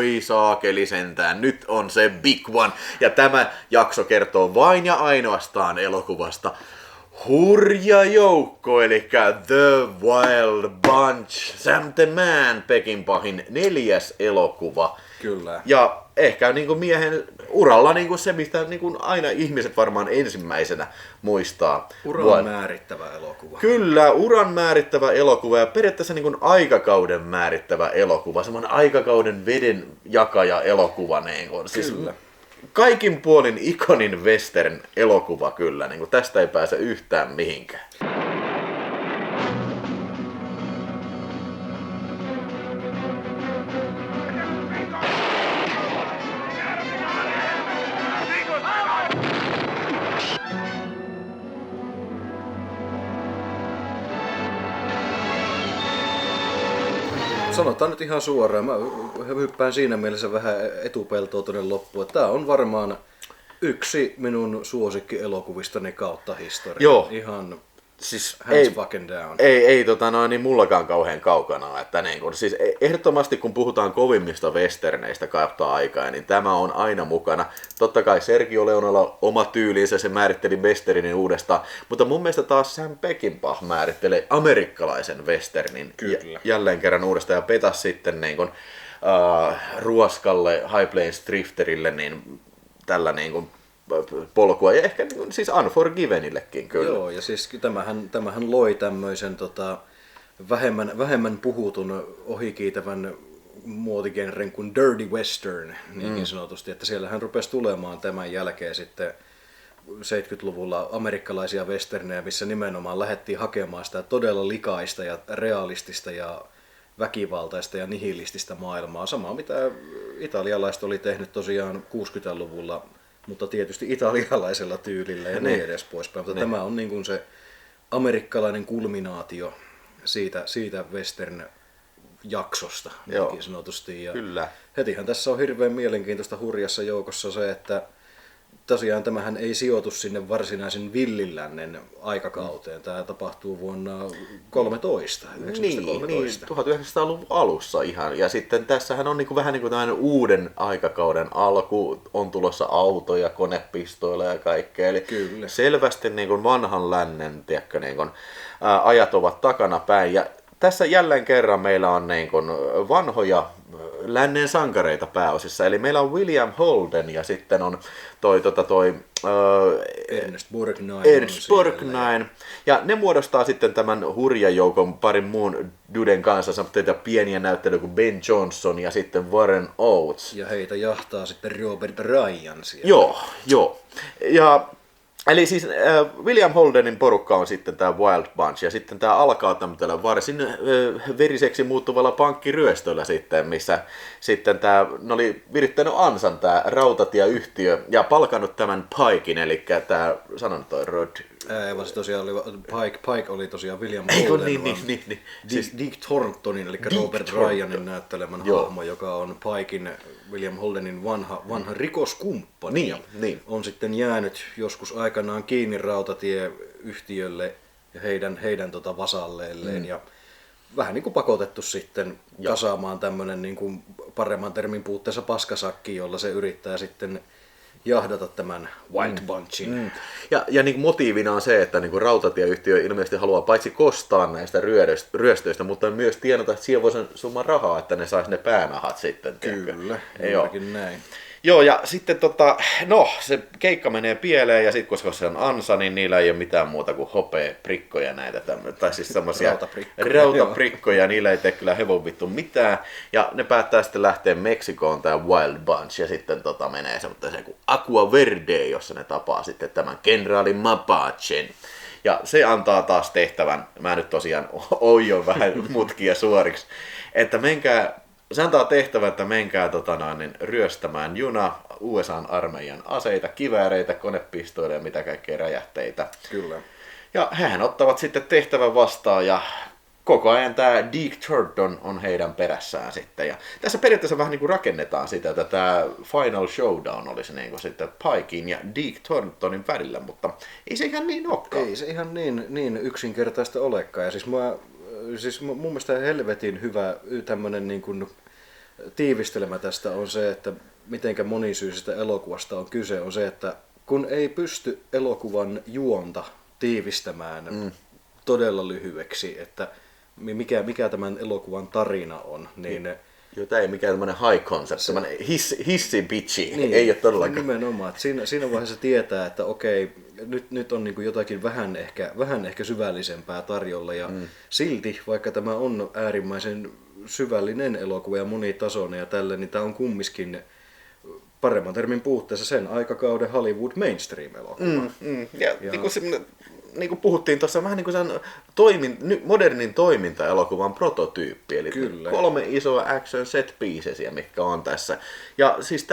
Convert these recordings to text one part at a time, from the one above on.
oi saakeli sentään, nyt on se big one. Ja tämä jakso kertoo vain ja ainoastaan elokuvasta Hurja joukko, eli The Wild Bunch, Sam the Man, Peckinpahin 4. elokuva. Kyllä. Ja ehkä niin kuin miehen uralla niin kuin se, mistä niin kuin aina ihmiset varmaan ensimmäisenä muistaa. Uran määrittävä elokuva. Kyllä, uran määrittävä elokuva ja periaatteessa niin kuin aikakauden määrittävä elokuva. Semmoinen aikakauden veden jakaja elokuva. Niin kuin. Siis kyllä. Kaikin puolin ikonin western elokuva kyllä. Niin kuin tästä ei pääse yhtään mihinkään. Sanotaan nyt ihan suoraan, mä hyppään siinä mielessä vähän etupeltoa tuonne loppuun, että tää on varmaan yksi minun suosikkielokuvistani kautta historiaa. Joo. Ihan siis hands fucking down. Ei niin mullakaan kauhean kaukana, että niin kun, siis ehdottomasti kun puhutaan kovimmista westerneistä kautta aikaa, niin tämä on aina mukana. Totta kai Sergio Leonolla oma tyylinsä, se määritteli westernin uudestaan, mutta mun mielestä taas Sam Peckinpah määrittelee amerikkalaisen westernin jälleen kerran uudestaan ja petas sitten niin kun, ruoskalle, High Plains Drifterille, niin tällä niin kun, polkua ja ehkä siis Unforgivenillekin kyllä. Joo, ja siis tämähän loi tämmöisen vähemmän puhutun ohikiitävän muotigenren kuin Dirty Western, niinkin sanotusti, että siellähän rupesi tulemaan tämän jälkeen sitten 70-luvulla amerikkalaisia westernejä, missä nimenomaan lähdettiin hakemaan sitä todella likaista ja realistista ja väkivaltaista ja nihilististä maailmaa. Samaa mitä italialaiset oli tehnyt tosiaan 60-luvulla, mutta tietysti italialaisella tyylillä ja niin edes poispäin. Mutta tämä on niin kuin se amerikkalainen kulminaatio siitä western-jaksosta, niin sanotusti. Ja kyllä. Hetihän tässä on hirveän mielenkiintoista Hurjassa joukossa se, että tosiaan tämähän ei sijoitu sinne varsinaisen villilännen aikakauteen. Tämä tapahtuu vuonna 1913. Niin, 1900-luvun alussa ihan. Ja sitten tässähän on vähän niin kuin tämmöinen uuden aikakauden alku. On tulossa autoja, konepistoilla ja kaikkea. Eli kyllä. Selvästi niin kuin vanhan lännen niin kuin, ajat ovat takana päin. Ja tässä jälleen kerran meillä on niin kuin vanhoja lännen sankareita pääosissa. Eli meillä on William Holden ja sitten on Ernest Borgnine. Ja ne muodostaa sitten tämän hurjajoukon parin muun duden kanssa, semmoisia pieniä näyttelyjä kuin Ben Johnson ja sitten Warren Oates. Ja heitä jahtaa sitten Robert Ryan siellä. Joo. Ja eli siis William Holdenin porukka on sitten tämä Wild Bunch, ja sitten tämä alkaa tämmöisellä varsin veriseksi muuttuvalla pankkiryöstöllä sitten, missä sitten ne oli virittänyt ansan tämä rautatieyhtiö ja palkannut tämän Pikein, eli tämä, sanon toi Rod. Vaan se tosiaan oli, Pike oli tosiaan William Eikö Holden, niin. Siis Dick Thorntonin, eli Robert Ryanin näyttelemän hahmo, joka on Pikein, William Holdenin vanha rikoskumppani. Niin. On sitten jäänyt joskus aikanaan kiinni rautatieyhtiölle ja heidän vasalleilleen ja vähän niin kuin pakotettu sitten kasaamaan tämmöinen niin kuin paremman termin puutteessa paskasakki, jolla se yrittää sitten jahdata tämän Wild Bunchin. Ja niin kuin motiivina on se, että niin kuin rautatieyhtiö ilmeisesti haluaa paitsi kostaa näistä ryöstöistä, mutta myös tienata sievoisen summan rahaa, että ne saisi ne päänahat sitten. Kyllä, juurikin näin. Joo, ja sitten se keikka menee pieleen, ja sitten koska se on ansa, niin niillä ei ole mitään muuta kuin hopeaprikkoja näitä, tai siis semmoisia rautaprikkoja, niillä ei tee kyllä hevon vittu mitään, ja ne päättää sitten lähteä Meksikoon, tämä Wild Bunch, ja sitten menee semmoiseen kuin Aqua Verde, jossa ne tapaa sitten tämän kenraali Mapachen. Ja se antaa taas tehtävän, mä nyt tosiaan oion vähän mutkia suoriksi, että se antaa tehtävän, että menkää ryöstämään juna USA:n armeijan aseita, kivääreitä, konepistoja ja mitä kaikkea räjähteitä. Kyllä. Ja hehän ottavat sitten tehtävän vastaan ja koko ajan tämä Dick Thornton on heidän perässään sitten. Ja tässä periaatteessa vähän niin kuin rakennetaan sitä, että tämä Final Showdown olisi niin kuin sitten Pikein ja Dick Thorntonin välillä, mutta ei se ihan niin olekaan. Ei se ihan niin yksinkertaista olekaan. Ja siis mun mielestä helvetin hyvä tämmönen niin kuin tiivistelmä tästä on se, että mitenkä monisyisestä elokuvasta on kyse, on se, että kun ei pysty elokuvan juonta tiivistämään todella lyhyeksi, että mikä tämän elokuvan tarina on, niin Tämä ei mikään tämmöinen high concept, semmoinen hissi-bitchi, niin, ei ole todellakaan. Nimenomaan, että siinä vaiheessa tietää, että okei, nyt on niin kuin jotakin vähän ehkä syvällisempää tarjolla, ja silti, vaikka tämä on äärimmäisen syvällinen elokuva ja monitasoinen ja tälle, niin tämä on kumminkin paremman termin puutteessa sen aikakauden Hollywood mainstream-elokuva. Ja niin kuin puhuttiin tuossa, vähän niin kuin sen modernin toimintaelokuvan prototyyppi, eli Kyllä. 3 isoa action set piecesia, mitkä on tässä. Ja, siis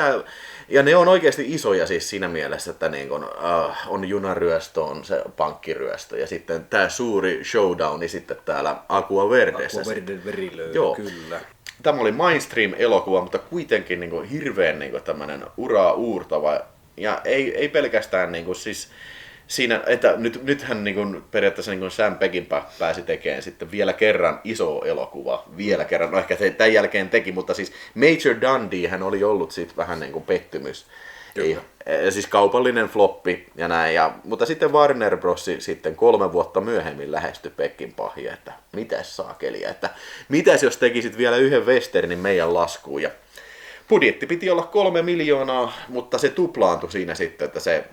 ja ne on oikeasti isoja siis siinä mielessä, että niin kun, on junaryöstö, on se pankkiryöstö, ja sitten tämä suuri showdowni sitten täällä Aqua Verdessä. Aqua Verden verilöyly, kyllä. Tämä oli mainstream-elokuva, mutta kuitenkin niin kuin hirveän niin kuin tämmöinen uraa uurtava, ja ei pelkästään niin kuin, siis siinä, että nythän niin kuin periaatteessa niin kuin Sam Peckinpah pääsi tekemään sitten vielä kerran iso elokuva, vielä kerran, no ehkä se tämän jälkeen teki, mutta siis Major Dundee hän oli ollut sitten vähän niin kuin pettymys. Siis kaupallinen floppi ja näin, mutta sitten Warner Bros. Sitten 3 vuotta myöhemmin lähestyi Peckinpahia, että mitäs saakeliä, että mitäs jos tekisit vielä yhden westernin meidän laskuun, ja budjetti piti olla 3 miljoonaa, mutta se tuplaantui siinä sitten, että se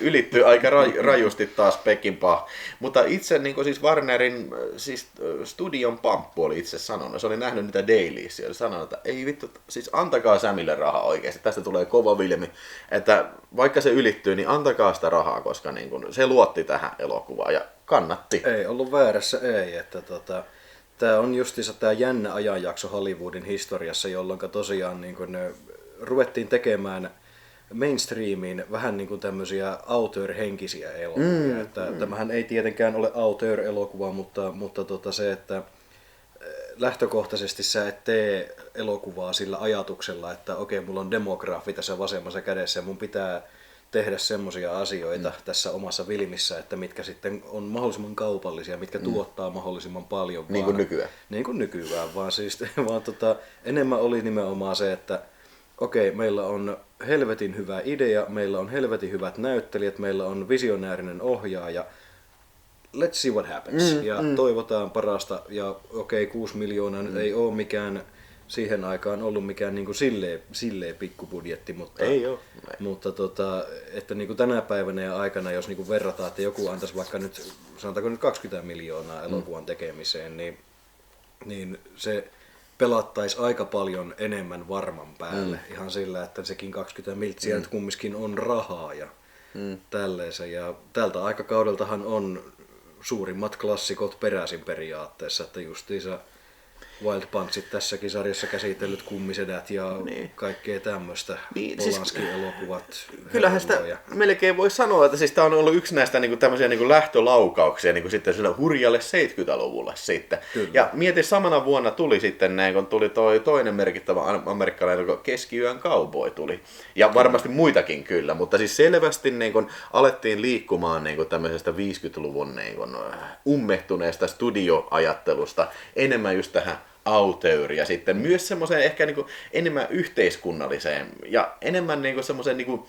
ylittyi aika rajusti taas Peckinpah. Mutta itse niin siis Warnerin siis studion pamppu oli itse sanonut, se oli nähnyt niitä dailies, ja oli sanonut, että ei vittu, siis antakaa Samille rahaa oikeasti, tästä tulee kova vilmi, että vaikka se ylittyy, niin antakaa sitä rahaa, koska niin kun, se luotti tähän elokuvaan ja kannatti. Ei ollut väärässä, ei, että tämä on justiinsa tämä jännä ajanjakso Hollywoodin historiassa, jolloin tosiaan niin kun, ruvettiin tekemään mainstreamiin vähän niin kuin tämmöisiä auteur-henkisiä elokuvia. Tämähän ei tietenkään ole auteur-elokuva, mutta se, että lähtökohtaisesti sä et tee elokuvaa sillä ajatuksella, että okei, mulla on demograafi tässä vasemmassa kädessä ja mun pitää tehdä semmoisia asioita tässä omassa filmissä, että mitkä sitten on mahdollisimman kaupallisia, mitkä tuottaa mahdollisimman paljon. Niin kuin nykyään. Niin kuin nykyään, vaan enemmän oli nimenomaan se, että okei, meillä on helvetin hyvä idea, meillä on helvetin hyvät näyttelijät, meillä on visionäärinen ohjaaja. Let's see what happens. Toivotaan parasta. Ja 6 miljoonaa nyt ei ole mikään siihen aikaan ollut mikään niin kuin silleen pikkubudjetti, mutta, ei ole. Mutta että niin kuin tänä päivänä ja aikana, jos niin kuin verrataan, että joku antaisi vaikka nyt, sanotaanko nyt 20 miljoonaa elokuvan tekemiseen, niin se pelattaisi aika paljon enemmän varman päälle. Ihan sillä, että sekin 20 miltsiä nyt kumminkin on rahaa ja tälleensä. Ja tältä aikakaudeltahan on suurimmat klassikot peräisin periaatteessa, että justiinsa Wild Punchit tässäkin sarjassa käsitellyt kummisedät ja kaikkea tämmöistä, Polanski-elokuvat. Kyllähän sitä melkein voi sanoa, että siis tämä on ollut yksi näistä niinku tämmöisiä niinku lähtölaukauksia niinku sitten sillä hurjalle 70-luvulle sitten. Kyllä. Ja mieti, samana vuonna tuli sitten näin, kun tuli toi toinen merkittävä amerikkalainen, kun Keskiyön Cowboy tuli. Ja varmasti muitakin kyllä, mutta siis selvästi niin kun alettiin liikkumaan niin kun tämmöisestä 50-luvun niin kun ummehtuneesta studioajattelusta enemmän just tähän auteur ja sitten myös semmoiseen ehkä niinku enemmän yhteiskunnalliseen ja enemmän niinku semmoiseen niinku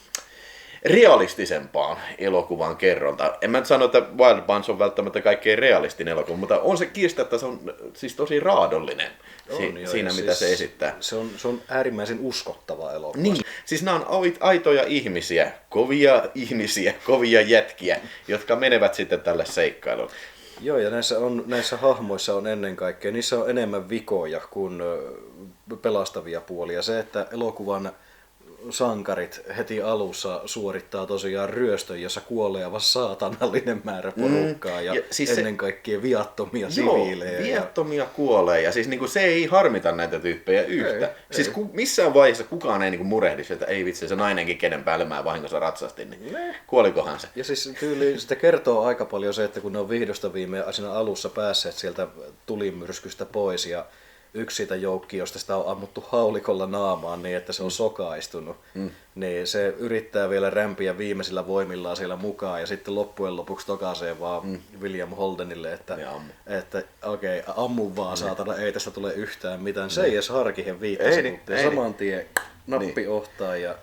realistisempaan elokuvan kerronta. En mä nyt sano, että Wild Bunch on välttämättä kaikkein realistinen elokuva, mutta on se kiista, että se on siis tosi raadollinen siinä, mitä se esittää. Se on äärimmäisen uskottava elokuva. Niin, siis nämä on aitoja ihmisiä, kovia jätkiä, jotka menevät sitten tälle seikkailulle. Joo, ja näissä hahmoissa on ennen kaikkea, niissä on enemmän vikoja kuin pelastavia puolia. Se, että elokuvan sankarit heti alussa suorittaa tosiaan ryöstön, jossa kuolee aivan saatanallinen määrä porukkaa ja siis ennen kaikkea viattomia siviilejä. Viattomia kuolee ja siis niinku se ei harmita näitä tyyppejä yhtä. Siis missään vaiheessa kukaan ei niinku murehdisi, että ei vitsi, se nainenkin kenen päälle mä vahingossa ratsastin, niin kuolikohan se. Ja siis tyyli sitä kertoo aika paljon se, että kun ne on vihdosta viimein siinä alussa päässeet sieltä tulimyrskystä pois ja yksi siitä joukkiosta sitä on ammuttu haulikolla naamaan niin, että se on sokaistunut. Niin se yrittää vielä rämpiä viimeisillä voimillaan siellä mukaan ja sitten loppujen lopuksi tokaisee vaan William Holdenille, että okei, ammu vaan saatana, ei tästä tule yhtään mitään. Se ei edes harkihen 5 sekuntia, saman tien nappi ohtaa ja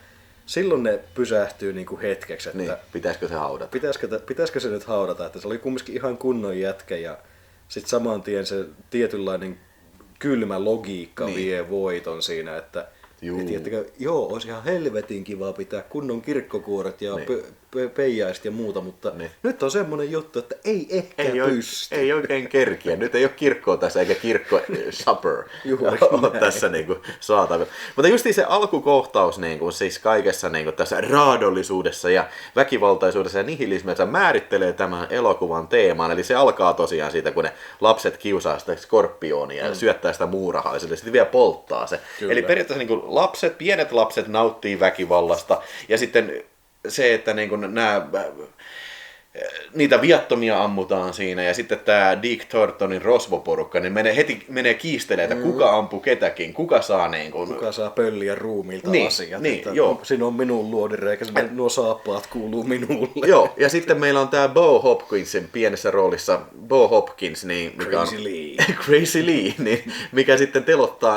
silloin ne pysähtyy niinku hetkeksi, että pitäisikö se haudata? Pitäisikö se nyt haudata, että se oli kumminkin ihan kunnon jätkä ja sitten saman tien se tietynlainen kylmä logiikka vie voiton siinä, että tiedättekö, olisi ihan helvetin kiva pitää kunnon kirkkokuoret ja peijaiset ja muuta, mutta nyt on semmoinen juttu, että ei ehkä pysty. Ei oikein kerkiä. Nyt ei ole kirkkoa tässä eikä kirkko supper ole tässä niinku saatavilla. Mutta just se alkukohtaus niinku, siis kaikessa niinku, tässä raadollisuudessa ja väkivaltaisuudessa ja nihilismissa määrittelee tämän elokuvan teeman. Eli se alkaa tosiaan siitä, kun ne lapset kiusaa sitä skorpionia ja syöttää sitä muurahaisille ja sitten vielä polttaa se. Kyllä. Eli periaatteessa niinku, pienet lapset nauttii väkivallasta ja sitten se, että niin kun niitä viattomia ammutaan siinä ja sitten tämä Dick Thorntonin rosvoporukka niin menee kiistelemään, että kuka ampuu ketäkin, kuka saa kuka saa pölliä ruumiilta asiat. Siinä on minun luodireikä, nuo saappaat kuuluu minulle. Joo, ja sitten meillä on tämä Bo Hopkinsin pienessä roolissa, Bo Hopkins, niin, mikä Crazy Lee, niin, mikä sitten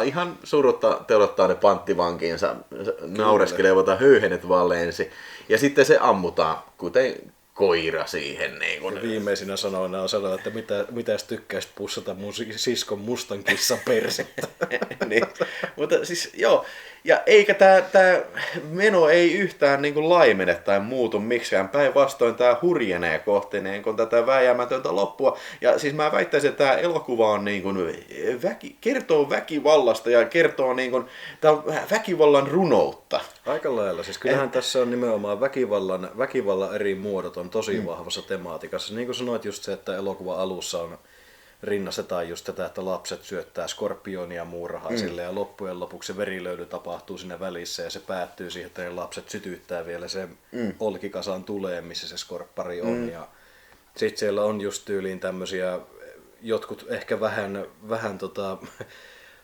ihan surutta telottaa ne panttivankiinsa, naureskelee, ota höyhenet vaan lensi. Ja sitten se ammutaan, kuten koira siihen. Niin kun... Viimeisinä sanoina on sanoa, että mitäs tykkäisit pussata mun siskon mustan kissan persettä. Niin. Mutta siis joo, ja eikä tämä meno ei yhtään niin kuin laimene tai muutu miksikään. Päinvastoin tämä hurjenee kohti niin kuin tätä vääjäämätöntä loppua. Ja siis mä väittäisin, että tämä elokuva on niin kuin kertoo väkivallasta ja kertoo niin kuin, väkivallan runoutta. Aika lailla. Siis kyllähän tässä on nimenomaan väkivallan eri muodot on tosi vahvassa temaatikassa. Niin kuin sanoit just se, että elokuvan alussa rinnastetaan just tätä, että lapset syöttää skorpionia muurahaisille ja loppujen lopuksi se verilöyly tapahtuu siinä välissä ja se päättyy siihen, että ne lapset sytyttää vielä sen olkikasan tuleen, missä se skorppari on. Ja sitten siellä on just tyyliin tämmöisiä, jotkut ehkä vähän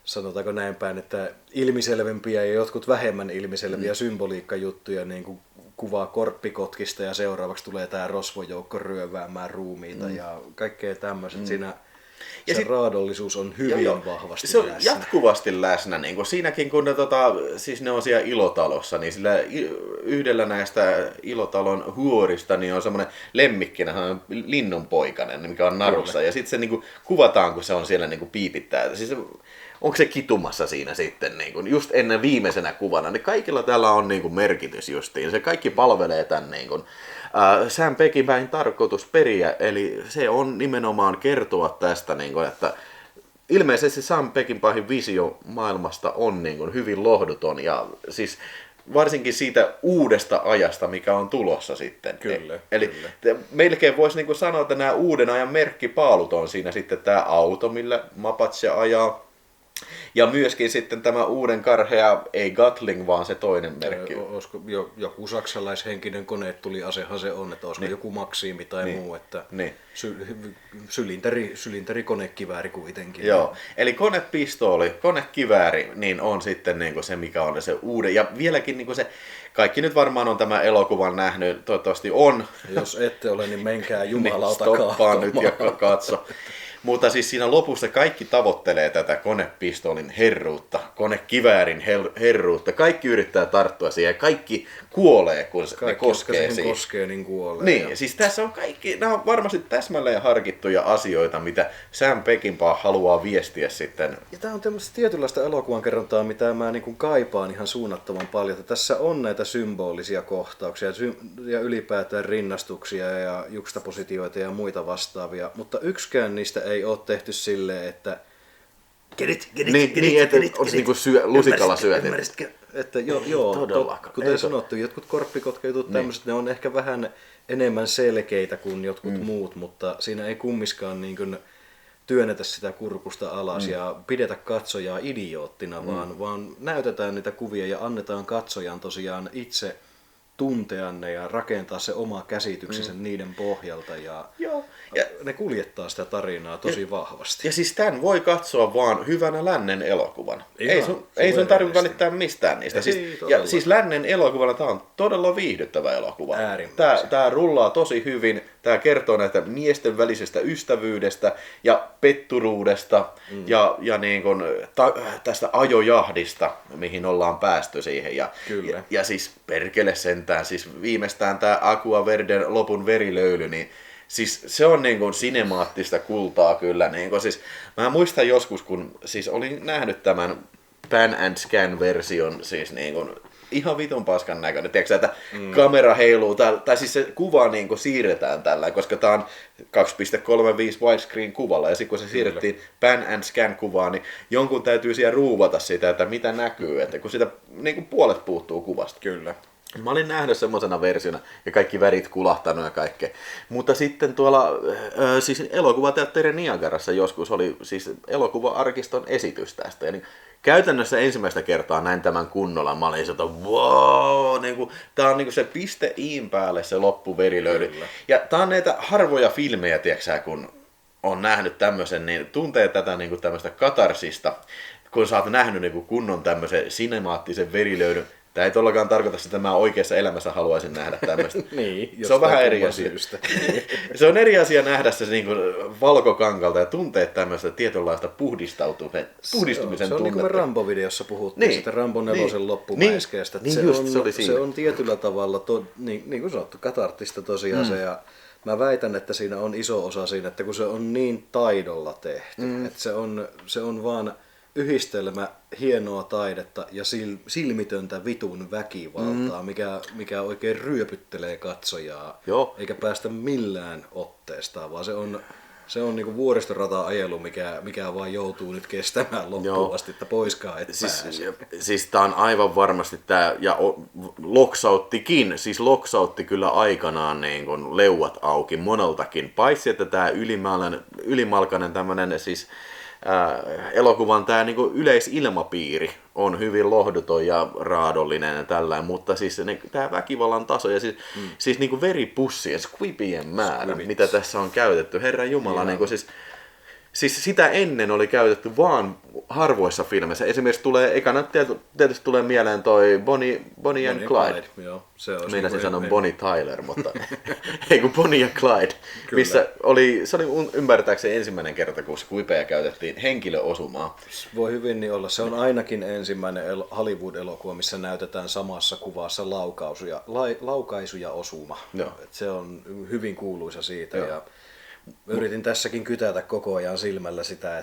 sanotaanko näin päin, että ilmiselvempiä ja jotkut vähemmän ilmiselviä symboliikkajuttuja, niin kuin kuvaa korppikotkista ja seuraavaksi tulee tämä rosvojoukko ryöväämään ruumiita ja kaikkea tämmöiset. Siinä ja se raadollisuus on hyvin vahvasti se on läsnä. Jatkuvasti läsnä. Niin kuin siinäkin, kun siis ne on siellä ilotalossa, niin sillä yhdellä näistä ilotalon huorista niin on semmoinen lemmikkinä, linnunpoikainen, mikä on narussa. Kyllä. Ja sitten se niin kuin kuvataan, kun se on siellä niin kuin piipittää. Siis onko se kitumassa siinä sitten, niin kuin, just ennen viimeisenä kuvana, niin kaikilla tällä on niin kuin merkitys justiin. Se kaikki palvelee tämän niin kuin, Sam Peckinpahin tarkoitusperiä, eli se on nimenomaan kertoa tästä, niin kuin, että ilmeisesti Sam Peckinpahin visio maailmasta on niin kuin, hyvin lohduton ja siis varsinkin siitä uudesta ajasta, mikä on tulossa sitten. Kyllä. Eli melkein voisi niin kuin sanoa, että nämä uuden ajan merkkipaalut on siinä sitten tämä auto, millä Mapache ajaa. Ja myöskin sitten tämä uuden karhea, ei Gatling, vaan se toinen merkki. Olisiko joku saksalaishenkinen kone tuli asehan se on, että olisiko joku Maksiimi tai muu, että sylinterikonekivääri kuitenkin. Joo, eli konepistooli, konekivääri, niin on sitten niin kuin se, mikä on se uuden. Ja vieläkin niin kuin se, kaikki nyt varmaan on tämä elokuvan nähnyt, toivottavasti on. Jos ette ole, niin menkää jumalauta niin, stoppaa nyt ja katso. Mutta siis siinä lopussa kaikki tavoittelee tätä konepistoolin herruutta, konekiväärin herruutta. Kaikki yrittää tarttua siihen ja kaikki kuolee, kun ne koskee siihen. Koskee, niin kuolee. Niin, siis tässä on kaikki, nämä on varmasti täsmälleen harkittuja asioita, mitä Sam Peckinpah haluaa viestiä sitten. Ja tämä on tämmöistä tietynlaista elokuvan kerrontaa, mitä mä niin kuin kaipaan ihan suunnattoman paljon. Että tässä on näitä symbolisia kohtauksia ja ylipäätään rinnastuksia ja juxtapositioita ja muita vastaavia, mutta yksikään niistä ei ole tehty silleen, että on se niinku lusikalla syötin. Että kuten sanottu, jotkut korppikotkajutut tämmöiset, ne on ehkä vähän enemmän selkeitä kuin jotkut muut, mutta siinä ei kummiskaan niin kuin työnnetä sitä kurkusta alas ja pidetä katsojaa idioottina, vaan näytetään niitä kuvia ja annetaan katsojan tosiaan itse tuntea ne ja rakentaa se oma käsityksensä niiden pohjalta. Ja ne kuljettaa sitä tarinaa tosi vahvasti. Ja siis tämän voi katsoa vaan hyvänä lännen elokuvana. Ei sun tarvitse välittää mistään niistä. Siis lännen elokuvana tämä on todella viihdyttävä elokuva. Tämä rullaa tosi hyvin. Tämä kertoo näistä miesten välisestä ystävyydestä ja petturuudesta ja niin kun, tästä ajojahdista, mihin ollaan päästy siihen. Ja siis perkele sentään, siis viimeistään tämä Aqua Verden lopun verilöyly, niin siis se on niin kuin sinemaattista kultaa kyllä. Niin kuin, siis, mä muistan joskus, kun siis olin nähnyt tämän Pan and Scan-version, siis niin kuin, ihan vitun paskan näköinen. Tiedätkö, että kamera heiluu, tai siis se kuva niin kuin siirretään tällä, koska tää on 2.35 widescreen kuvalla, ja sitten kun se siirrettiin Pan and Scan-kuvaan, niin jonkun täytyy siellä ruuvata sitä, että mitä näkyy, että kun sitä niin kuin puolet puuttuu kuvasta. Kyllä. Mä olin nähnyt semmoisena versiona ja kaikki värit kulahtanut ja kaikkea. Mutta sitten tuolla siis elokuvateatterin Niagarassa joskus oli siis elokuva-arkiston esitys tästä. Ja niin käytännössä ensimmäistä kertaa näin tämän kunnolla. Mä olin sieltä, wow, niin tää on niin se piste iin päälle se loppuverilöyly. Ja tää on näitä harvoja filmejä, tiiäksä, kun on nähnyt tämmöisen, niin tuntee tätä niin tämmöistä katarsista, kun sä oot nähnyt niin kunnon tämmöisen sinemaattisen verilöydyn. Tämä ei todellakaan tarkoita sitä, että mä oikeassa elämässä haluaisin nähdä tämmöistä. Niin, se on vähän eri asia. Se on eri asia nähdä se niin kuin valkokankalta ja tuntea tämmöistä tietynlaista puhdistumisen tunnetta. Se on niin kuin me Rambo-videossa puhuttiin, sitä Rambo 4 loppumäiskeestä. Se on tietyllä tavalla, niin kuin sanottu, katarttista tosiaan se. Ja mä väitän, että siinä on iso osa siinä, että kun se on niin taidolla tehty, että se on vaan yhdistelmä hienoa taidetta ja silmitöntä vitun väkivaltaa, mikä oikein ryöpyttelee katsojaa, eikä päästä millään otteestaan, vaan se on niinku vuoristorata-ajelu, mikä vaan joutuu nyt kestämään loppuun asti, että poiskaan et pääse. Siis tää on aivan varmasti tää, ja loksautti kyllä aikanaan niin kun leuat auki moneltakin, paitsi että tää ylimalkainen tämmönen siis elokuvan tämä niinku yleisilmapiiri on hyvin lohduton ja raadollinen ja tällainen, mutta siis tämä väkivallan taso ja siis niinku veripussien, squibien määrä, mitä tässä on käytetty, herran jumala, niinku siis sitä ennen oli käytetty vaan harvoissa filmeissä. Esimerkiksi tietysti tulee mieleen toi Bonnie and Clyde. Meinasin sanoa Bonnie Tyler, mutta ei kun Bonnie ja Clyde. Missä se oli ymmärtääkseni ensimmäinen kerta, kun squibeja käytettiin henkilöosumaa. Voi hyvin niin olla. Se on ainakin ensimmäinen Hollywood-elokuva, missä näytetään samassa kuvassa laukaisu ja osuma. Se on hyvin kuuluisa siitä. Ja yritin tässäkin kytätä koko ajan silmällä sitä,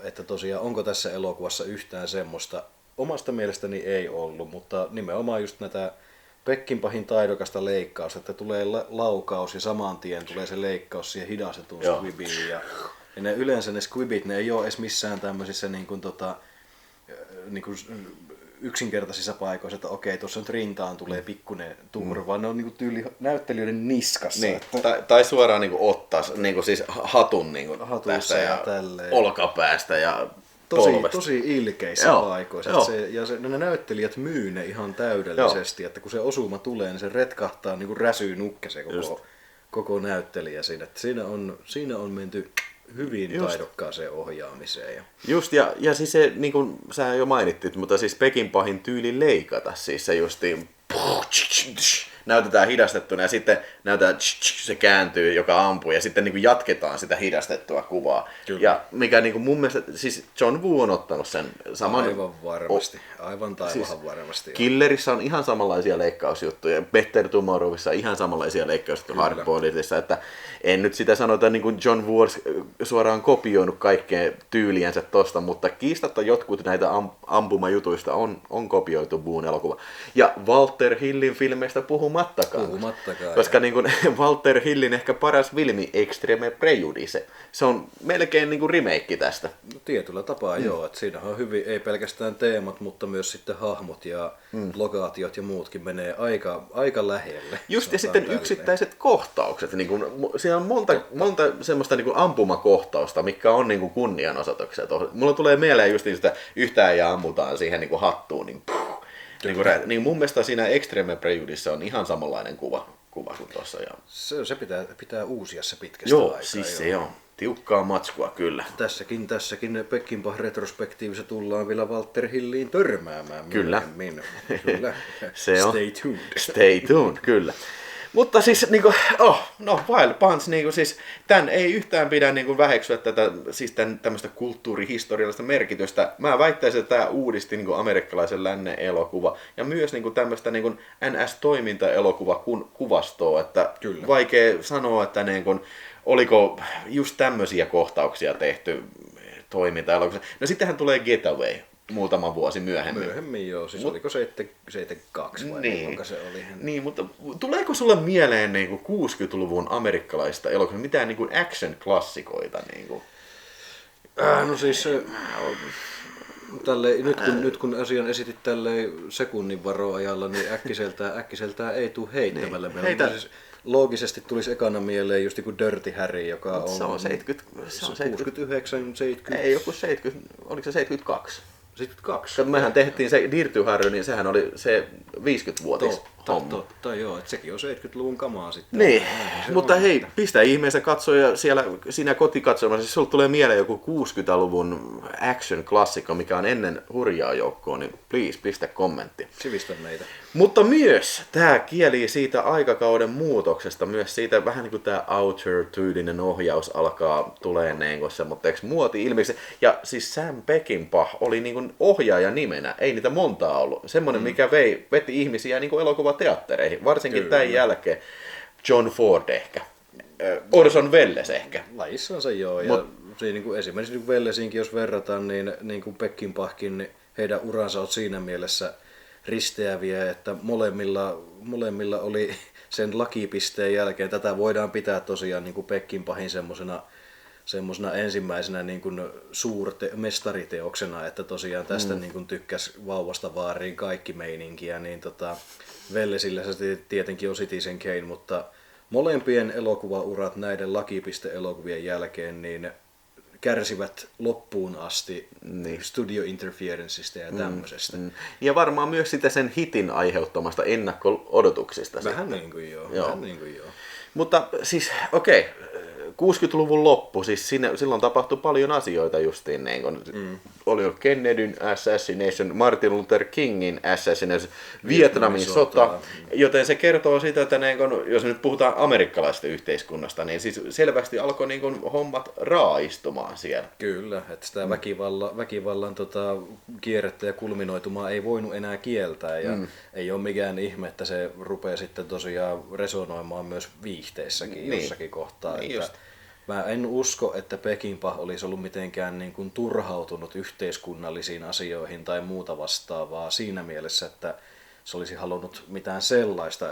että tosiaan onko tässä elokuvassa yhtään semmoista. Omasta mielestäni ei ollut, mutta nimenomaan just näitä Peckinpahin taidokasta leikkausta, että tulee laukaus ja saman tien tulee se leikkaus siihen hidastetun squibiin. Ja yleensä ne squibit, ne ei ole edes missään tämmöisissä niin kuin yksinkertaisissa paikoissa, että okei, tuossa nyt rintaan tulee pikkuinen tumuru, vaan ne on niinku tyyli näyttelijöiden niskassa. Niin. Tai suoraan niinku ottaa niinku siis hatun niinku tästä ja olkapäästä ja polvesta. Tosi ilkeissä paikoissa. Ne näyttelijät myy ne ihan täydellisesti, että kun se osuma tulee, niin se retkahtaa niinku räsyy nukkese koko näyttelijä siinä. Että siinä on menty hyvin taidokkaaseen ohjaamiseen. Just, ja siis se, niin kuin sä jo mainittit, mutta siis Peckinpahin tyyli leikata, siis se justiin näytetään hidastettuna ja sitten näytetään se kääntyy, joka ampuu ja sitten niin kuin jatketaan sitä hidastettua kuvaa. Kyllä. Ja mikä niin kuin mun mielestä, siis John Woo on ottanut sen saman. Aivan varmasti, aivan taivahan siis varmasti. Killerissa on ihan samanlaisia leikkausjuttuja, Better Tomorrowissa ihan samanlaisia leikkausjuttuja Hardboiledissa, että en nyt sitä sano, että niin kuin John Woo suoraan kopioinut kaikkea tyyliänsä tosta, mutta kiistatta jotkut näitä ampumajutuista on kopioitu Woon elokuva. Ja Walter Hillin filmeistä puhumattakaan. Koska niin kuin Walter Hillin ehkä paras filmi Extreme Prejudice, se on melkein niin kuin remake tästä. No, tietyllä tapaa joo, että siinä on hyvin, ei pelkästään teemat, mutta myös sitten hahmot ja lokaatiot ja muutkin menee aika lähelle. Just ja sitten yksittäiset kohtaukset, niin kuin, siinä on monta semmoista niin kuin ampumakohtausta, mikä on niin kuin kunnianosoituksia. Mulla tulee mieleen just niin sitä yhtään ja ammutaan siihen niin kuin hattuun, niin Niin mun mielestä siinä Extreme Prejudice on ihan samanlainen kuva kuin tuossa. Ja... Se pitää uusia se pitkästä joo, aikaa. Siis se on. Tiukkaa matskua kyllä. Tässäkin Peckinpah retrospektiivissä tullaan vielä Walter Hilliin törmäämään. Kyllä. Kyllä. Se on. Stay tuned. Stay tuned, kyllä. Mutta siis Wild Bunch, siis tän ei yhtään pidä väheksyä tätä siis tämmöistä kulttuurihistoriallista merkitystä. Mä väittäisin, että tämä uudisti amerikkalaisen lännen elokuva ja myös tämmöistä NS-toimintaelokuva kuvastoa, että kyllä. Vaikea sanoa, että oliko just tämmöisiä kohtauksia tehty toimintaelokuvassa. No sittenhän tulee Getaway muutama vuosi myöhemmin. Myöhemmin joo, siis oliko 72 vai kuinka se oli? Niin, mutta tuleeko sulle mieleen 60-luvun amerikkalaista elokuvista mitään action-klassikoita? No siis nyt kun asian esitit tälleen sekunnin varoajalla, niin äkkiseltään ei tule heittämällä. Niin. Siis loogisesti tulisi ekana mieleen just kuin Dirty Harry, joka on... Se on 69, 70... Ei, joku 70, oliko se 72? 72. Mehän tehtiin se Dirty Harry, niin sehän oli se 50-vuotis homma. Totta, joo, että sekin on 70-luvun kamaa sitten. Niin, mutta hei, pistä ihmeessä katsoja siellä siinä kotikatsomassa, siis sulla tulee mieleen joku 60-luvun action-klassikko, mikä on ennen hurjaa joukkoa, niin please, pistä kommentti. Sivistä meitä. Mutta myös tämä kieli siitä aikakauden muutoksesta, myös siitä vähän niin kuin tämä auteur-tyylinen ohjaus alkaa tulee semmoitteeksi muoti-ilmiöksi. Ja siis Sam Peckinpah oli niin kuin ohjaaja nimenä, ei niitä montaa ollut. Semmoinen, mikä veti ihmisiä niin kuin elokuvateattereihin, varsinkin tämän jälkeen. John Ford ehkä, Orson Welles ehkä. Lajissansa joo, ja niin kuin esimerkiksi niin Wellesiinkin jos verrataan, niin kuin Peckinpahkin, niin heidän uransa on siinä mielessä risteäviä, että molemmilla oli sen lakipisteen jälkeen. Tätä voidaan pitää tosiaan niin kuin Peckinpahin semmosena ensimmäisenä niin kuin mestariteoksena, että tosiaan tästä niin kuin tykkäs vauvasta vaariin kaikki meininkiä, niin Wellesillä se tietenkin on Citizen Kane, mutta molempien elokuvaurat näiden lakipiste-elokuvien jälkeen niin kärsivät loppuun asti studio interferenceista ja tämmöisestä. Ja varmaan myös sitä sen hitin aiheuttamasta ennakko-odotuksista. Vähän niin kuin joo. Mutta siis okei, 60-luvun loppu, siis silloin tapahtui paljon asioita justiin, oli Kennedyn assassination, Martin Luther Kingin assassination, Vietnamin sota, joten se kertoo sitä, että jos nyt puhutaan amerikkalaisesta yhteiskunnasta, niin siis selvästi alkoi hommat raaistumaan siellä. Kyllä, että sitä väkivallan kierrettä ja kulminoitumaa ei voinut enää kieltää, ja ei ole mikään ihme, että se rupeaa sitten tosiaan resonoimaan myös viihteessäkin jossakin kohtaa. Mä en usko, että Peckinpah olisi ollut mitenkään niin kuin turhautunut yhteiskunnallisiin asioihin tai muuta vastaavaa siinä mielessä, että se olisi halunnut mitään sellaista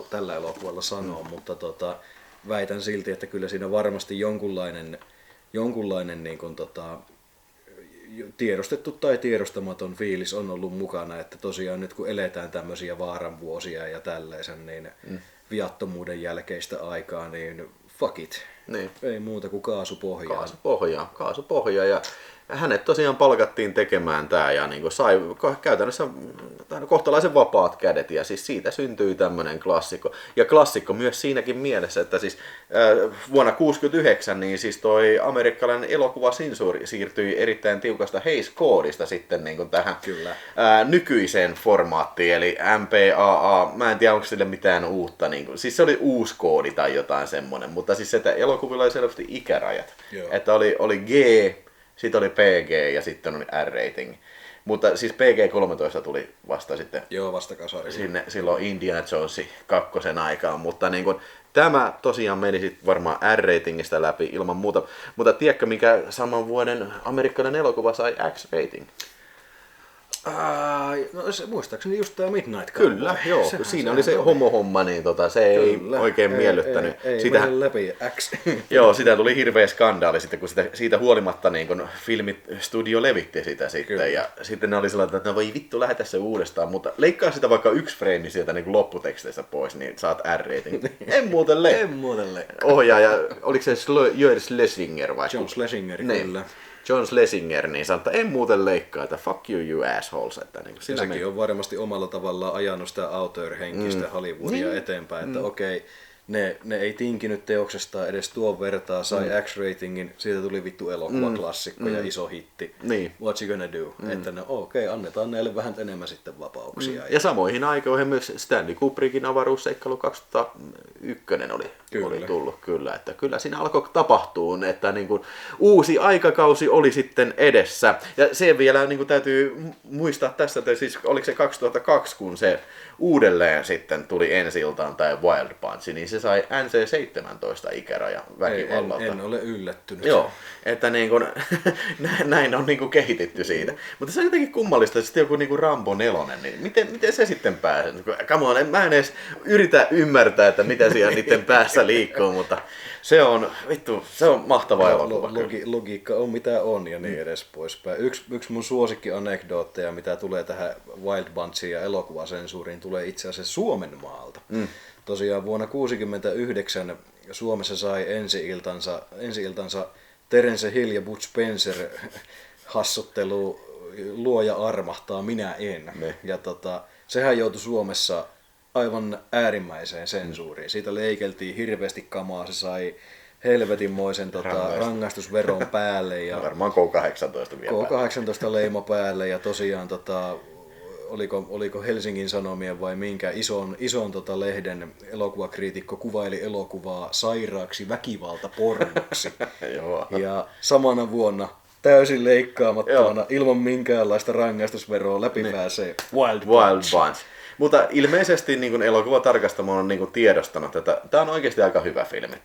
tällä elokuvalla sanoa, mutta väitän silti, että kyllä siinä varmasti jonkunlainen niin kuin, tiedostettu tai tiedostamaton fiilis on ollut mukana, että tosiaan nyt kun eletään tämmöisiä vaaran vuosia ja tällaisen, niin viattomuuden jälkeistä aikaa, niin fuck it. Niin. Ei muuta kuin kaasupohjaa. Kaasupohjaa ja hänet tosiaan palkattiin tekemään tämä ja sai käytännössä kohtalaisen vapaat kädet ja siis siitä syntyi tämmöinen klassikko. Ja klassikko myös siinäkin mielessä, että siis vuonna 1969 niin siis toi amerikkalainen elokuvasensuuri siirtyi erittäin tiukasta Hays-koodista sitten tähän nykyiseen formaattiin eli MPAA. Mä en tiedä onko sille mitään uutta, siis se oli uusi koodi tai jotain semmoinen, mutta siis että elokuvilla oli selvästi ikärajat. Joo. Että oli G, sitten oli PG ja sitten oli R-rating. Mutta siis PG-13 tuli vasta sitten. Joo, vasta kasari. Silloin Indiana Jonesin 2. aikaan, mutta tämä tosiaan meni sitten varmaan R-ratingista läpi ilman muuta. Mutta tiedätkö mikä saman vuoden amerikkalainen elokuva sai X-rating? No se, muistaakseni just tämä Midnight Cowboy. Kyllä, joo. Siinä oli se homohomma, niin se ei oikein miellyttänyt. Ei mene läpi X. Joo, sitä tuli hirveä skandaali sitten, kun siitä huolimatta filmistudio levitti sitä sitten. Kyllä. Ja sitten ne oli sellainen, että no voi vittu, lähetä se uudestaan, mutta leikkaa sitä vaikka yksi freimi sieltä lopputeksteistä pois, niin saat R-rating. En muuten le. Ohjaaja, oliko se Joel Schlesinger vai? John Schlesinger, niin. kyllä. John Schlesinger, niin sanoi, että en muuten leikkaa, että fuck you assholes. Että niin ja sekin on varmasti omalla tavallaan ajanut sitä auteur-henkistä Hollywoodia eteenpäin, että okei, ne ei tinkinyt teoksestaan edes tuon vertaa, sai X-ratingin, siitä tuli vittu elokuvaklassikko ja iso hitti. Niin. What you gonna do? Että annetaan näille vähän enemmän sitten vapauksia. Ja samoihin aikoihin myös Stanley Kubrickin avaruusseikkailu 2001 oli tullut kyllä. Että kyllä siinä alkoi tapahtua, että niin kuin uusi aikakausi oli sitten edessä. Ja se vielä niin kuin täytyy muistaa tässä, että siis oliko se 2002, kun se uudelleen sitten tuli ensi-iltaan tämä Wild Bunch, niin se sai NC-17 ikäraja väkivallalta. En ole yllättynyt. Joo, että niin kuin, näin on niin kuin kehitetty siitä. Mutta se on jotenkin kummallista, että sitten joku niin kuin Rambo 4, niin miten se sitten pääsee? Come on, mä en edes yritä ymmärtää, että mitä siellä niiden päässä liikkuu, mutta se on mahtava elokuva. Logiikka on mitä on ja niin edes poispäin. Yksi mun suosikkianekdootteja, mitä tulee tähän Wild Bunchiin ja elokuvasensuuriin, tulee itse asiassa Suomen maalta. Tosiaan vuonna 1969 Suomessa sai ensi-iltansa Terence Hill ja Bud Spencer hassuttelu Luoja armahtaa, minä en. Ja sehän joutui Suomessa aivan äärimmäiseen sensuuriin. Siitä leikeltiin hirveästi kamaa, se sai helvetinmoisen rangaistusveron päälle. Ja varmaan K18 vielä K18 leima päälle ja tosiaan oliko Helsingin Sanomien vai minkä ison lehden elokuvakriitikko kuvaili elokuvaa sairaaksi väkivaltapornoksi. Ja samana vuonna täysin leikkaamattomana ilman minkäänlaista rangaistusveroa läpi pääsee Wild Bunch. Mutta ilmeisesti niin elokuvatarkastamo on niin tiedostanut, että tämä on oikeasti aika hyvä filmi.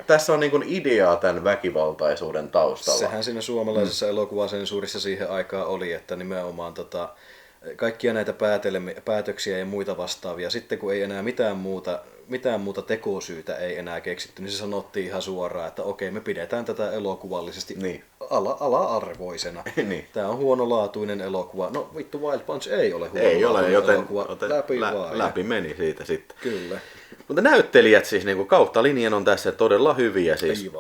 Tässä on niin ideaa tämän väkivaltaisuuden taustalla. Sehän siinä suomalaisessa elokuvasensuurissa siihen aikaan oli, että nimenomaan kaikkia näitä päätöksiä ja muita vastaavia. Sitten kun ei enää mitään muuta tekosyytä ei enää keksitty, niin se sanottiin ihan suoraan, että okei, me pidetään tätä elokuvallisesti ala-arvoisena. Niin. Tämä on huonolaatuinen elokuva. No vittu, Wild Punch ei ole huonolaatuinen elokuva. Läpi meni siitä sitten. Kyllä. Mutta näyttelijät siis niin kautta linjan on tässä todella hyviä. Siis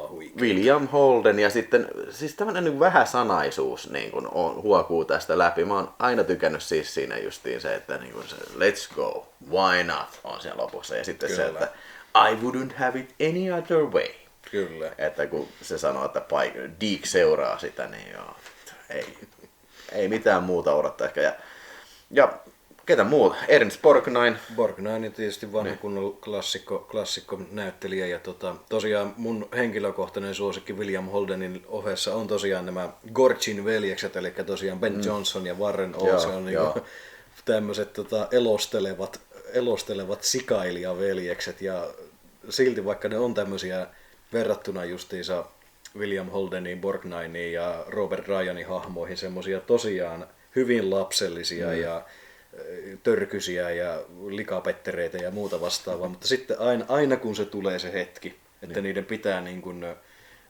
William Holden ja sitten siis tämmöinen niin vähäsanaisuus niin kuin huokuu tästä läpi. Mä oon aina tykännyt siis siinä justiin se, että niin kuin se let's go, why not on siellä lopussa. Ja sitten se, että I wouldn't have it any other way. Kyllä. Että kun se sanoo, että Deke seuraa sitä, niin joo, ei mitään muuta odottaa ehkä. Ja ketä muuta? Ernst Borgnine. Borgnine tietysti vanha kunnon klassikko näyttelijä. Ja tosiaan mun henkilökohtainen suosikki William Holdenin ohessa on tosiaan nämä Gorchin veljekset, eli tosiaan Ben Johnson ja Warren Olsen. Niin tämmöiset elostelevat sikailijaveljekset. Ja silti vaikka ne on tämmöisiä verrattuna justiinsa William Holdeniin, Borgnineen ja Robert Ryanin hahmoihin semmoisia tosiaan hyvin lapsellisia ja törkysiä ja likapettereitä ja muuta vastaavaa, mutta sitten aina kun se tulee se hetki, että niiden pitää niin kuin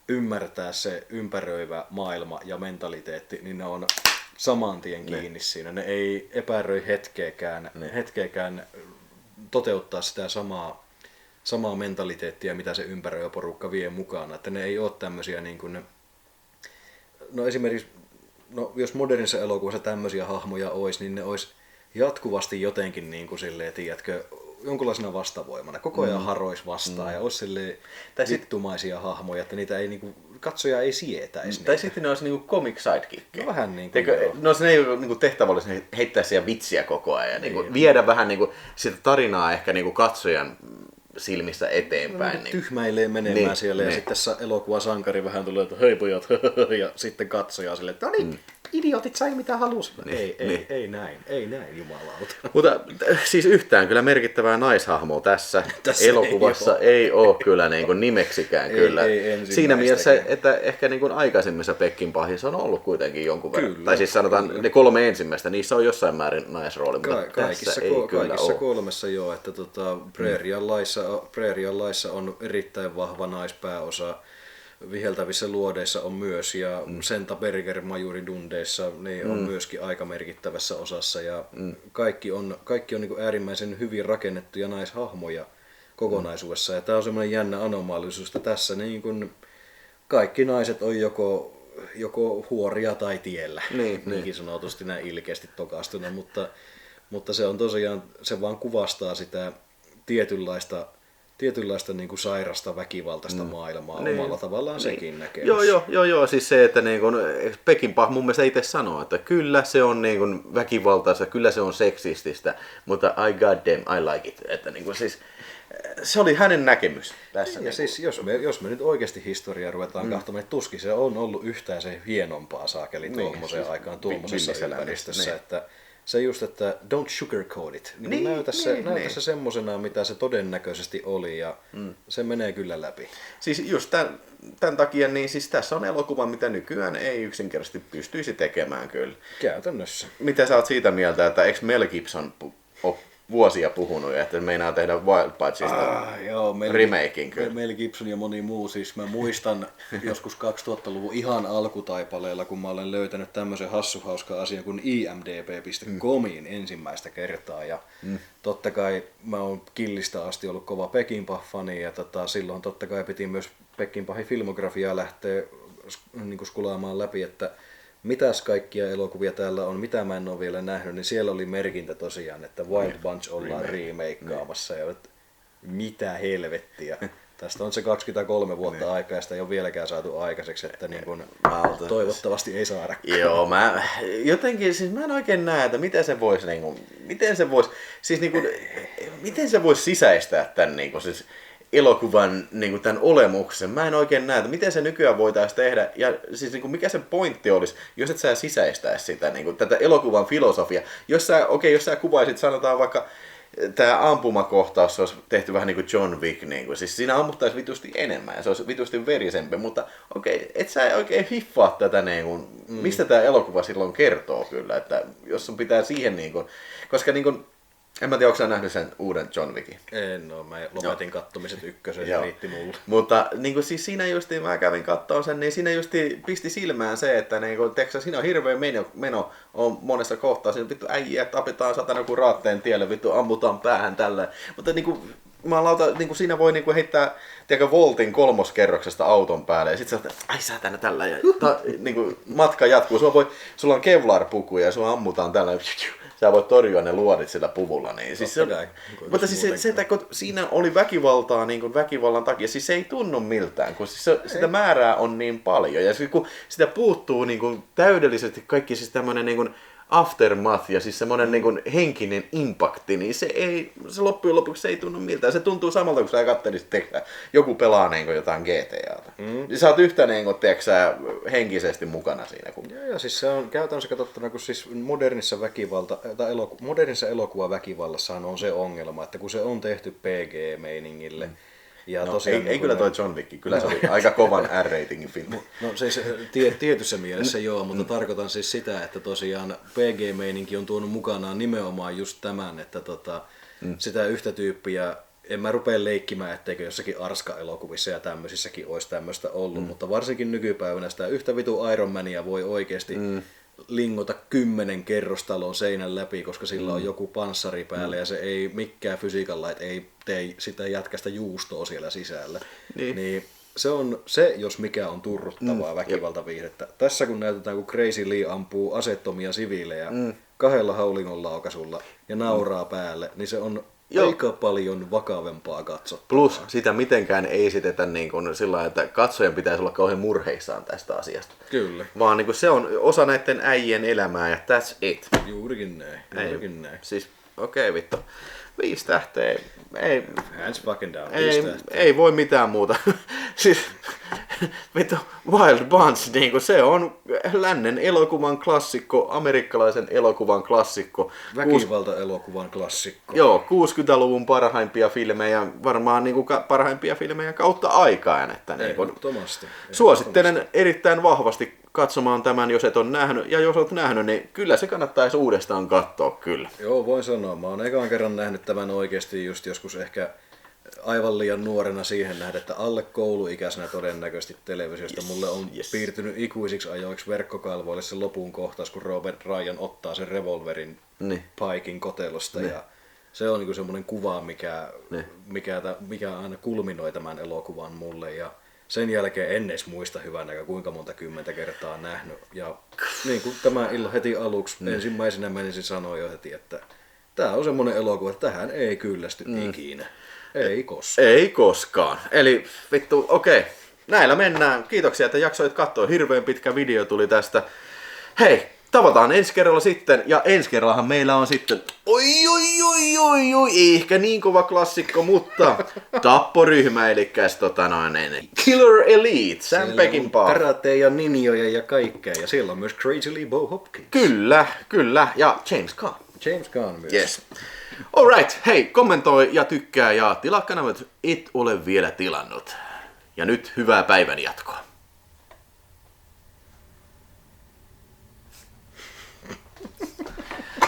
ymmärtää se ympäröivä maailma ja mentaliteetti, niin ne on saman tien kiinni siinä. Ne ei epäröi hetkeäkään toteuttaa sitä samaa mentaliteettia, mitä se ympäröivä porukka vie mukana. Että ne ei ole tämmöisiä niin kuin, esimerkiksi, jos modernissa elokuvassa tämmöisiä hahmoja olisi, niin ne olisi jatkuvasti jotenkin niin kuin silleen, tiedätkö, jonkunlaisena vastavoimana. Koko ajan harois vastaan ja olisi silleen vittumaisia hahmoja, että niitä ei niinku, katsoja ei sietäisi. Tai sitten ne olisi niinku comic sidekick. No vähän niinku. No se ei ole niinku tehtävä olisi heittää siellä vitsiä koko ajan ja niinku viedä vähän niinku sitä tarinaa ehkä niinku katsojan silmissä eteenpäin. No, tyhmäilee menemään siellä ja sitten tässä elokuvasankari vähän tulee, että hei pojat, ja sitten katsoja silleen, että no niin, idiotit sai mitä halusivat. Ei näin, jumalauta. Mutta siis yhtään kyllä merkittävää naishahmoa tässä elokuvassa ei ole kyllä niin kuin nimeksikään kyllä. Siinä mielessä, että ehkä niin kuin aikaisemmissa Peckinpahissa on ollut kuitenkin jonkun verran. Kyllä, tai siis sanotaan ne 3 ensimmäistä, niissä on jossain määrin naisrooli, mutta tässä ei kyllä kaikissa ole. 3 joo, että Prairian laissa on erittäin vahva naispääosa. Viheltävissä luodeissa on myös ja Senta Berger Majuri Dundeissa niin on myöskin aika merkittävässä osassa ja kaikki on niin kuin äärimmäisen hyvin rakennettuja naishahmoja kokonaisuudessa ja tämä on semmoinen jännä anomaalisuus, että tässä niin kuin kaikki naiset on joko joko huoria tai tiellä, niin sanotusti näin ilkeästi tokastuna, mutta se on tosiaan, se vaan kuvastaa sitä tietynlaista niin kuin sairasta väkivaltaista maailmaa omalla tavallaan sekin näkemys. Joo, siis se, että niin kuin Peckinpah mun mielestä itse sanoo, että kyllä se on niin kuin väkivaltaista, kyllä se on seksististä, mutta I goddamn, I like it. Että niin kuin siis, se oli hänen näkemys tässä. Ja siis jos me nyt oikeasti historiaa ruvetaan katsomaan, että tuskin se on ollut yhtään se hienompaa saakeli tuommoiseen siis aikaan tuommoisessa ympäristössä, että se just, että don't sugarcoat it. Näytä se semmosena, mitä se todennäköisesti oli, ja se menee kyllä läpi. Siis just tämän takia, niin siis tässä on elokuva, mitä nykyään ei yksinkertaisesti pystyisi tekemään kyllä. Käytännössä. Mitä sä oot siitä mieltä, että eikö Mel Gibson ole vuosia puhunut, että meinaa tehdä Wild Bunchista remakein kyllä? Mel Gibson ja moni muu, siis mä muistan joskus 2000-luvun ihan alkutaipaleella, kun mä olen löytänyt tämmöisen hassuhauskan asian kuin imdb.comin ensimmäistä kertaa, ja totta kai mä oon Killistä asti ollut kova Peckinpah-fani, ja silloin totta kai piti myös Peckinpahin filmografiaa lähteä niin kuin skulaamaan läpi, että mitäs kaikkia elokuvia täällä on, mitä mä en ole vielä nähnyt, niin siellä oli merkintä tosiaan, että Wild Bunch ollaan remakeaamassa, ja mitä helvettiä. Tästä on se 23 vuotta aikaa, ja sitä ei ole vieläkään saatu aikaiseksi, että niin kun toivottavasti ei saada. Joo, mä jotenkin, siis mä en oikein näe, että miten se voisi sisäistää tämän siis elokuvan niin tämän olemuksen. Mä en oikein näe, että miten se nykyään voitaisiin tehdä, ja siis niin mikä se pointti olisi, jos et sä sisäistäisi sitä, niin tätä elokuvan filosofiaa. Jos sä kuvaisit, sanotaan vaikka, tämä ampumakohtaus olisi tehty vähän niin kuin John Wick, siis siinä ammuttaisiin vitusti enemmän ja se olisi vitusti verisempi, mutta et sä oikein hiffaa tätä, mistä tämä elokuva silloin kertoo kyllä, että jos sun pitää siihen, koska en mä tiedä, onko sä nähnyt sen uuden John Wickin? En oo, mä lopetin kattomiset ykkösen, se riitti mulle. Mutta siis siinä justiin mä kävin kattoon sen, niin siinä justiin pisti silmään se, että siinä on hirveä meno on monessa kohtaa, siinä vittu äijä tapetaan satana kuin raatteen tielle, vittu ammutaan päähän tällä. Mutta siinä voi heittää voltin 3. kerroksesta auton päälle ja sit sä ai säätänä tällä ja matka jatkuu. Sulla on Kevlar-puku ja sulla ammutaan tällä. Sä voit torjua ne luodit sillä puvulla. Niin. Siis mutta siis se, että kun siinä oli väkivaltaa väkivallan takia, siis se ei tunnu miltään, kun siis sitä määrää on niin paljon. Ja siis, kun sitä puuttuu täydellisesti kaikki siis tämmöinen aftermath ja siis semmoinen henkinen impakti, niin se loppujen lopuksi se ei tunnu miltään. Se tuntuu samalta, kun sä katselisit, että joku pelaa jotain GTAta. Niin sä oot yhtä henkisesti mukana siinä. Ja siis se on käytännössä katsottuna, kun siis modernissa elokuvaväkivallassahan on se ongelma, että kun se on tehty PG-meiningille, ja tosiaan, ei kyllä toi John Wick, kyllä se oli aika kovan R-ratingin filmi. No siis tietyssä mielessä joo, mutta tarkoitan siis sitä, että tosiaan PG-meininki on tuonut mukanaan nimenomaan just tämän, että sitä yhtä tyyppiä, en mä rupea leikkimään, etteikö jossakin Arska-elokuvissa ja tämmöisissäkin olisi tämmöistä ollut, mutta varsinkin nykypäivänä sitä yhtä vitu Iron Mania voi oikeasti lingota 10 kerrostalon seinän läpi, koska sillä on joku panssari päällä ja se ei mikään fysiikalla, että ei tee sitä jätkästä juustoa siellä sisällä. Niin se, jos mikä on turruttavaa väkivaltaviihdettä. Tässä kun näytetään, kun Crazy Lee ampuu asettomia siviilejä 2 haulingon laukasulla ja nauraa päälle, niin se on aika paljon vakavempaa katsottavaa. Plus sitä mitenkään ei esitetä sillä, että katsojan pitäisi olla kauhean murheissaan tästä asiasta. Kyllä. Vaan se on osa näiden äijien elämää ja that's it. Juurikin näin. Siis vittu. 5 tähteä. Ei. Hands fucking down. Ei voi mitään muuta. Siis vittu Wild Bunch, se on lännen elokuvan klassikko, amerikkalaisen elokuvan klassikko. Väkivalta-elokuvan klassikko. Joo, 60-luvun parhaimpia filmejä, varmaan parhaimpia filmejä kautta aikaan. Että suosittelen erittäin vahvasti katsomaan tämän, jos et ole nähnyt. Ja jos olet nähnyt, niin kyllä se kannattaisi uudestaan katsoa kyllä. Joo, voin sanoa. Mä oon ekan kerran nähnyt tämän oikeasti just joskus ehkä aivan liian nuorena siihen nähdä, että alle kouluikäisenä todennäköisesti televisiosta mulle on piirtynyt ikuisiksi ajoiksi verkkokalvoille se lopun kohtaus, kun Robert Ryan ottaa sen revolverin Piken kotelosta. Ja se on semmoinen kuva, mikä aina kulminoi tämän elokuvan mulle. Ja sen jälkeen en edes muista hyvänä, kuinka monta 10 kertaa nähnyt. Ja niin kuin tämä illan heti aluksi ensimmäisenä menisin sanoa jo heti, että tämä on semmoinen elokuva, että tähän ei kyllästy ikinä. Ei koskaan. Ei koskaan. Eli vittu, okei. Näillä mennään. Kiitoksia, että jaksoit katsoa. Hirveän pitkä video tuli tästä. Hei, tavataan ensi kerralla sitten. Ja ensi kerrallahan meillä on sitten... Oi, ehkä niin kova klassikko, mutta tapporyhmä, eli Killer Elite, Sam Peckinpah. Karate ja ninjoja ja kaikkea. Ja siellä on myös Crazy Lee Bo Hopkins. Kyllä. Ja James Caan. James Caan myös. Yes. Alright, hei, kommentoi ja tykkää ja tilaa kanavat, et ole vielä tilannut. Ja nyt hyvää päivän jatkoa.